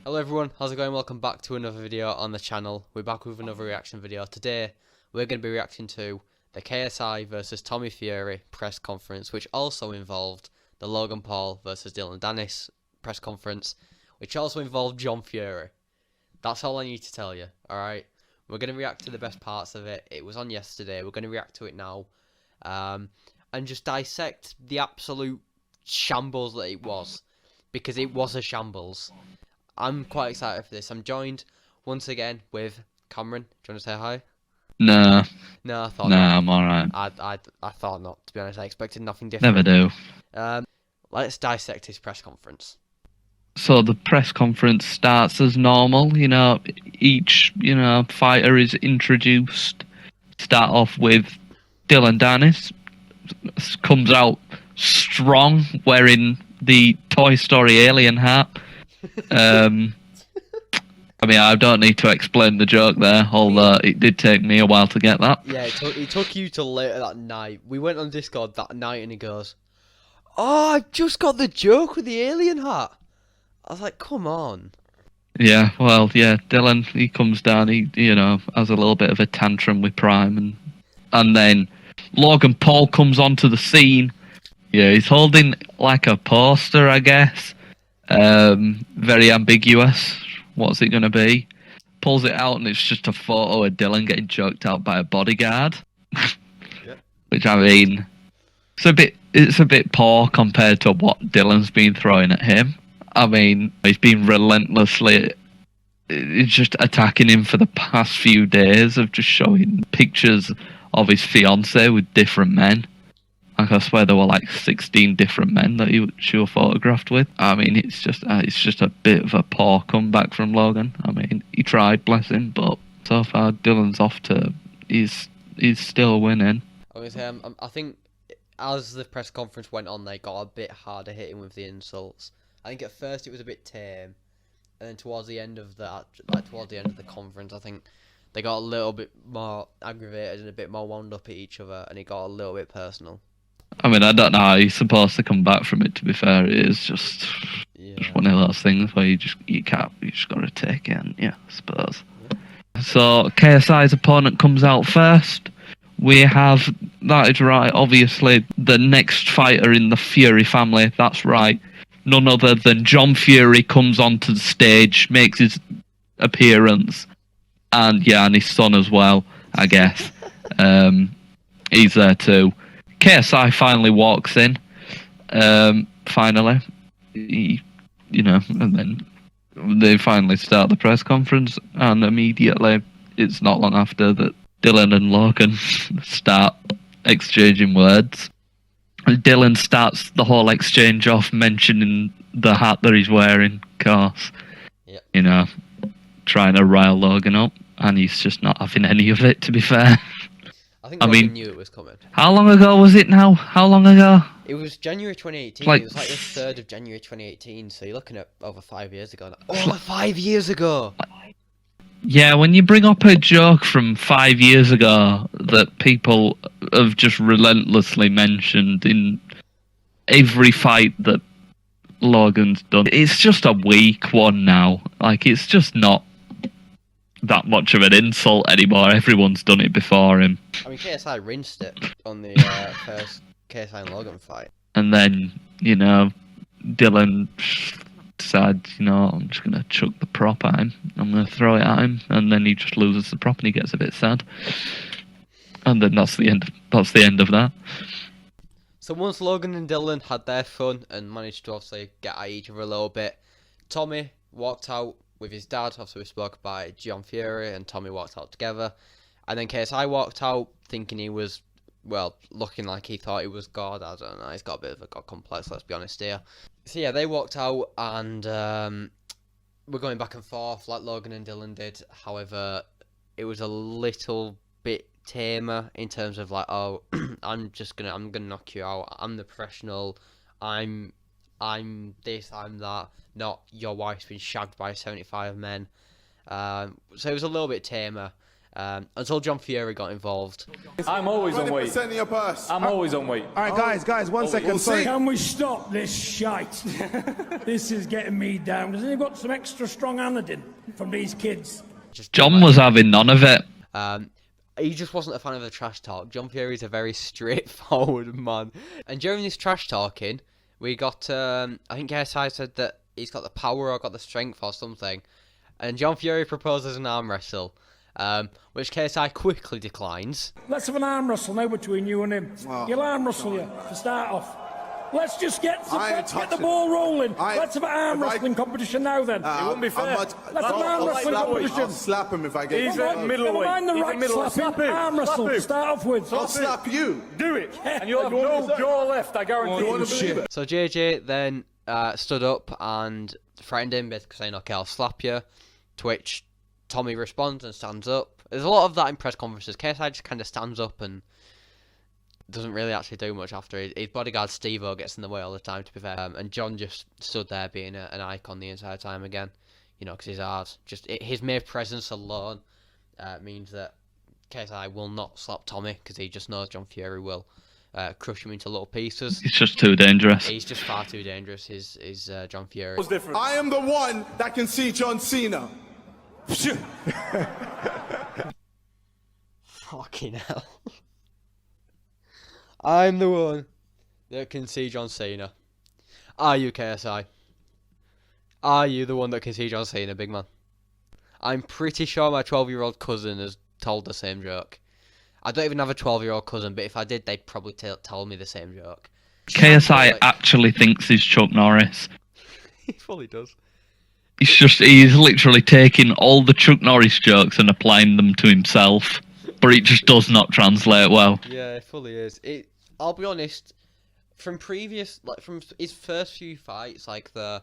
Hello everyone, how's it going? Welcome back to another video on the channel. We're back with another reaction video. Today, we're going to be reacting to the KSI versus Tommy Fury press conference, which also involved the Logan Paul versus Dylan Dennis press conference, which also involved John Fury. That's all I need to tell you, alright? We're going to react to the best parts of it. It was on yesterday, we're going to react to it now. And just dissect the absolute shambles that it was. Because it was a shambles. I'm quite excited for this. I'm joined once again with Cameron. Do you want to say hi? No, No, I thought no, not. I'm alright. I thought not, to be honest. I expected nothing different. Never do. Let's dissect his press conference. So the press conference starts as normal. Each fighter is introduced. Start off with Dylan Dennis. Comes out strong, wearing the Toy Story alien hat. I mean, I don't need to explain the joke there, although it did take me a while to get that. Yeah, it took you till later that night. We went on Discord that night and he goes, "Oh, I've just got the joke with the alien hat." I was like, come on. Yeah, well, yeah, Dylan, he comes down, he has a little bit of a tantrum with Prime, and then Logan Paul comes onto the scene. Yeah, he's holding like a poster, I guess. Very ambiguous. What's it going to be? Pulls it out and it's just a photo of Dylan getting choked out by a bodyguard. Yeah. Which, I mean, it's a bit poor compared to what Dylan's been throwing at him. I mean, he's been relentlessly just attacking him for the past few days of just showing pictures of his fiancée with different men. Like, I swear there were like 16 different men that she was photographed with. I mean, it's just a bit of a poor comeback from Logan. I mean, he tried, bless him, but so far Dylan's off to he's still winning. I think as the press conference went on, they got a bit harder hitting with the insults. I think at first it was a bit tame, and then towards the end of the conference, I think they got a little bit more aggravated and a bit more wound up at each other, and it got a little bit personal. I mean, I don't know how he's supposed to come back from it, to be fair. It is just one of those things where you just gotta take it, and I suppose. Yeah. So KSI's opponent comes out first. We have, that is right, obviously, the next fighter in the Fury family, that's right. None other than John Fury comes onto the stage, makes his appearance, and his son as well, I guess. He's there too. KSI finally walks in. Finally, and then they finally start the press conference, and immediately, it's not long after that Dylan and Logan start exchanging words. Dylan starts the whole exchange off mentioning the hat that he's wearing, of course. Yep. Trying to rile Logan up, and he's just not having any of it, to be fair. I think Logan knew it was coming. How long ago was it now? How long ago? It was January 2018. It was like the 3rd of January 2018, so you're looking at over 5 years ago. Over 5 years ago! Yeah, when you bring up a joke from 5 years ago that people have just relentlessly mentioned in every fight that Logan's done, it's just a weak one now. Like, it's just not that much of an insult anymore. Everyone's done it before him. I mean, KSI rinsed it on the first KSI and Logan fight. And then, Dylan decides, I'm just going to chuck the prop at him. I'm going to throw it at him. And then he just loses the prop and he gets a bit sad. And then that's the end of that. So once Logan and Dylan had their fun and managed to obviously get at each other a little bit, Tommy walked out with his dad. Obviously we spoke about John Fury, and Tommy walked out together. And then KSI walked out thinking he was, well, looking like he thought he was God. I don't know, he's got a bit of a God complex, let's be honest here. So yeah, they walked out, and we're going back and forth like Logan and Dylan did. However, it was a little bit tamer in terms of like, oh, I'm gonna knock you out. I'm the professional. I'm this, I'm that. Not your wife's been shagged by 75 men. So it was a little bit tamer. until John Fury got involved. I'm always on weight. In your purse. I'm always on weight. All right, guys, 1 second. we'll Sorry. see. Can we stop this shite? This is getting me down. Has anyone got some extra strong anodine from these kids? John was having none of it. He just wasn't a fan of the trash talk. John Fury's a very straightforward man. And during this trash talking, we got, I think KSI said that he's got the power or got the strength or something. And John Fury proposes an arm wrestle, which KSI quickly declines. Let's have an arm wrestle now between you and him. He'll arm wrestle you to start off. Let's just get the ball rolling. Let's have an arm wrestling competition now then. It wouldn't be fair. Let's have an arm wrestling competition. I'll slap him if I get He's a middleweight. Never mind the He's a right middleweight. slapping. Arm wrestle to start off with. I'll slap you. Do it. And you'll have no jaw left, I guarantee you. So JJ then stood up and threatened him, basically saying, okay, I'll slap you. To which Tommy responds and stands up. There's a lot of that in press conferences. KSI just kind of stands up and doesn't really actually do much after. His bodyguard Steve-O gets in the way all the time, to be fair. And John just stood there being an icon the entire time again. You know, because he's hard. Just his mere presence alone means that KSI will not slap Tommy, because he just knows John Fury will crush him into little pieces. He's just too dangerous. He's just far too dangerous, is John Fury. What's different? I am the one that can see John Cena. Fucking hell. I'm the one that can see John Cena. Are you, KSI? Are you the one that can see John Cena, big man? I'm pretty sure my 12-year-old cousin has told the same joke. I don't even have a 12-year-old cousin, but if I did, they'd probably tell me the same joke. KSI actually thinks he's Chuck Norris. He fully does. He's literally taking all the Chuck Norris jokes and applying them to himself, but it just does not translate well. Yeah, it fully is. I'll be honest, from his first few fights, like the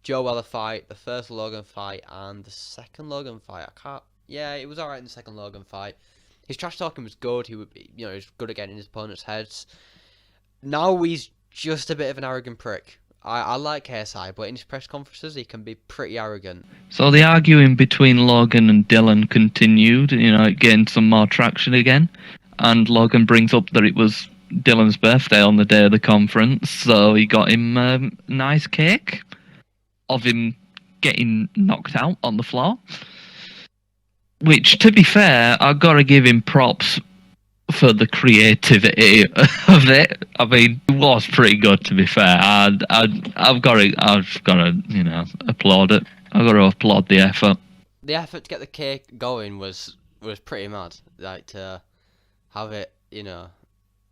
Joe Weller fight, the first Logan fight, and the second Logan fight, it was alright in the second Logan fight. His trash talking was good. He was good at getting his opponent's heads. Now he's just a bit of an arrogant prick. I like KSI, but in his press conferences he can be pretty arrogant. So the arguing between Logan and Dylan continued, getting some more traction again. And Logan brings up that it was Dylan's birthday on the day of the conference, so he got him a nice cake of him getting knocked out on the floor. Which, to be fair, I've got to give him props for the creativity of it. I mean, it was pretty good, to be fair. I've got to, applaud it. I've got to applaud the effort. The effort to get the cake going was pretty mad. Like, to have it,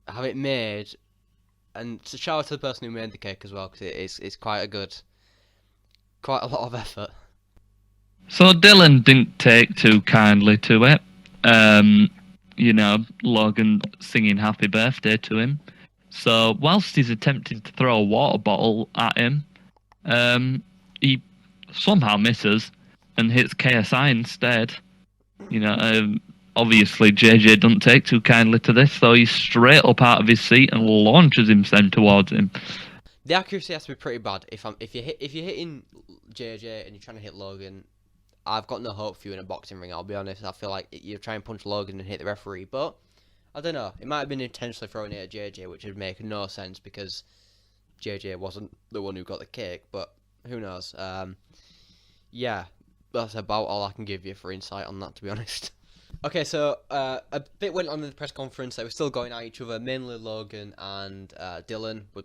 have it made, and to shout out to the person who made the cake as well, because it's quite a lot of effort. So Dylan didn't take too kindly to it. Logan singing happy birthday to him. So whilst he's attempting to throw a water bottle at him, he somehow misses and hits KSI instead. Obviously JJ doesn't take too kindly to this, so he's straight up out of his seat and launches himself towards him. The accuracy has to be pretty bad. If you're hitting JJ and you're trying to hit Logan, I've got no hope for you in a boxing ring, I'll be honest. I feel like you try and punch Logan and hit the referee, but I don't know. It might have been intentionally throwing it at JJ, which would make no sense because JJ wasn't the one who got the cake, but who knows. Yeah, that's about all I can give you for insight on that, to be honest. Okay, so a bit went on in the press conference. They were still going at each other, mainly Logan and Dylan, but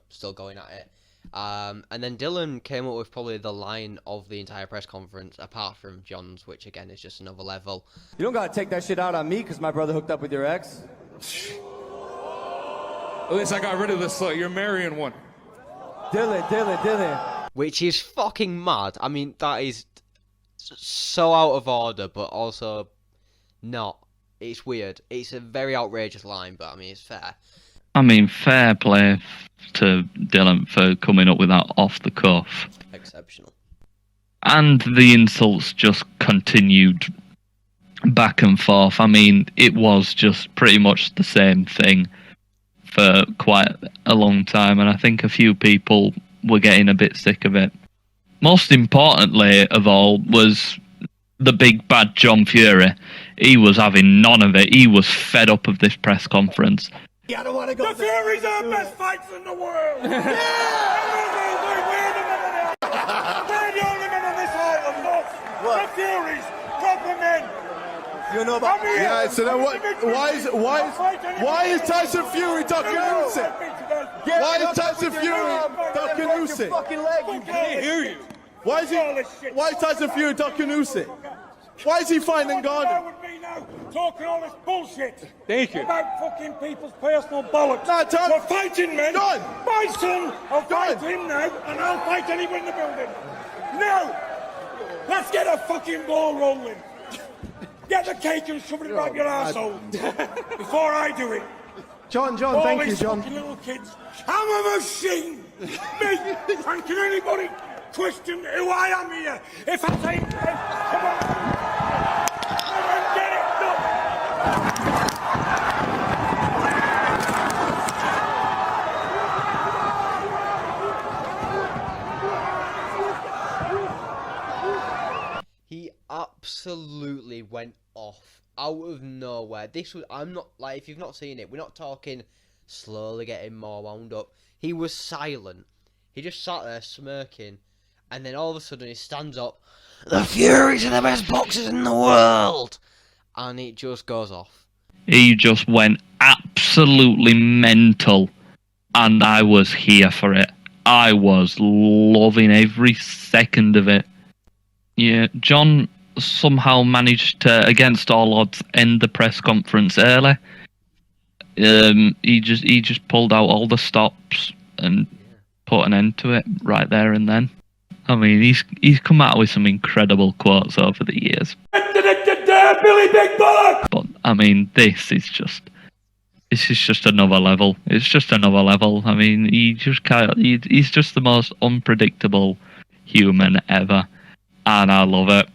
still going at it. And then Dylan came up with probably the line of the entire press conference, apart from John's, which again is just another level. You don't gotta take that shit out on me because my brother hooked up with your ex. At least I got rid of the slut. You're marrying one. Dylan. Which is fucking mad. I mean, that is so out of order, but also not. It's weird. It's a very outrageous line, but I mean, it's fair. I mean, fair play to Dylan for coming up with that off the cuff. Exceptional. And the insults just continued back and forth. I mean, it was just pretty much the same thing for quite a long time, and I think a few people were getting a bit sick of it. Most importantly of all was the big bad John Fury. he was having none of it. He was fed up of this press conference. I don't want to go. The Fury's our best fights in the world. Yeah! We're the only men on this island, look. The Fury's proper men. You know about so then why is Tyson Fury ducking Usyk? Why is Tyson Fury ducking Usyk? Can't hear you. Why is Tyson Fury ducking Usyk? Why is he finding Garden? With me now, talking all this bullshit. Thank you. About fucking people's personal bollocks. Nah, Tom. We're fighting, men. Done. My son, I'll fight Done. him now, and I'll fight anyone in the building. Now, let's get a fucking ball rolling. Get the cake and shove it right up your arsehole. Before I do it. John, All thank you, these John. fucking little kids. I'm a machine. Me. And can anybody question who I am here? If I say, come on. Come on, get it done. He absolutely went off out of nowhere. I'm not, like, if you've not seen it, we're not talking slowly getting more wound up. He was silent. He just sat there smirking, and then all of a sudden he stands up. The Furies are the best boxers in the world! And it just goes off. He just went absolutely mental, and I was here for it. I was loving every second of it. Yeah, John somehow managed to, against all odds, end the press conference early. He just pulled out all the stops and put an end to it right there and then. I mean, he's come out with some incredible quotes over the years. Billy Big Bullock! But I mean, this is just another level. It's just another level. I mean, he's just the most unpredictable human ever, and I love it.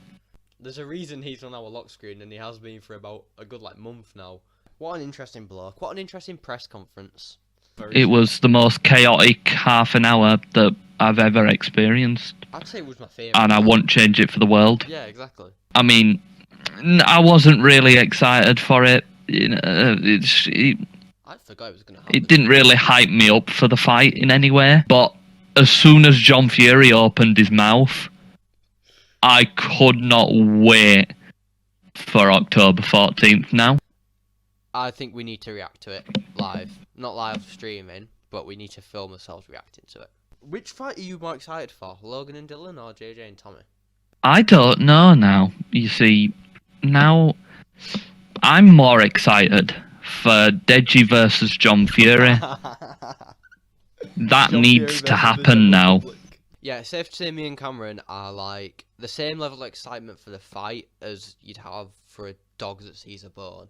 There's a reason he's on our lock screen, and he has been for about a good month now. What an interesting bloke. What an interesting press conference. It was the most chaotic half an hour that I've ever experienced. I'd say it was my favourite. And I won't change it for the world. Yeah, exactly. I mean, I wasn't really excited for it. You know, I forgot it was going to happen. It didn't really hype me up for the fight in any way. But as soon as John Fury opened his mouth, I could not wait for October 14th now. I think we need to react to it live. Not live streaming, but we need to film ourselves reacting to it. Which fight are you more excited for? Logan and Dylan or JJ and Tommy? I don't know now. You see, now I'm more excited for Deji versus John Fury. That needs to happen now. Yeah, safe to say me and Cameron are like the same level of excitement for the fight as you'd have for a dog that sees a bone.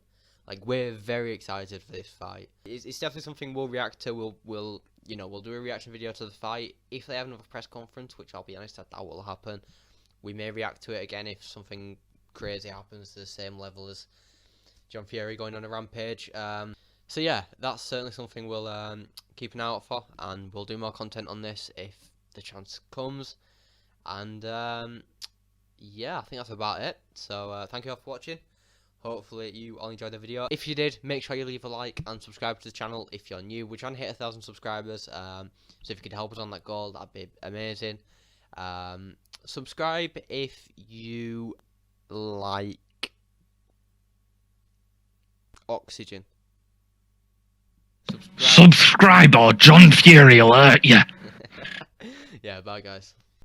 Like, we're very excited for this fight. It's definitely something we'll react to. We'll do a reaction video to the fight. If they have another press conference, which I'll be honest, that will happen. We may react to it again if something crazy happens to the same level as John Fury going on a rampage. So yeah, that's certainly something we'll keep an eye out for, and we'll do more content on this if the chance comes. And yeah, I think that's about it. So thank you all for watching. Hopefully you all enjoyed the video. If you did, make sure you leave a like and subscribe to the channel if you're new. We're trying to hit 1,000 subscribers, so if you could help us on that goal, that'd be amazing. Subscribe if you like oxygen. Subscribe or John Fury will hurt you. Yeah, bye guys.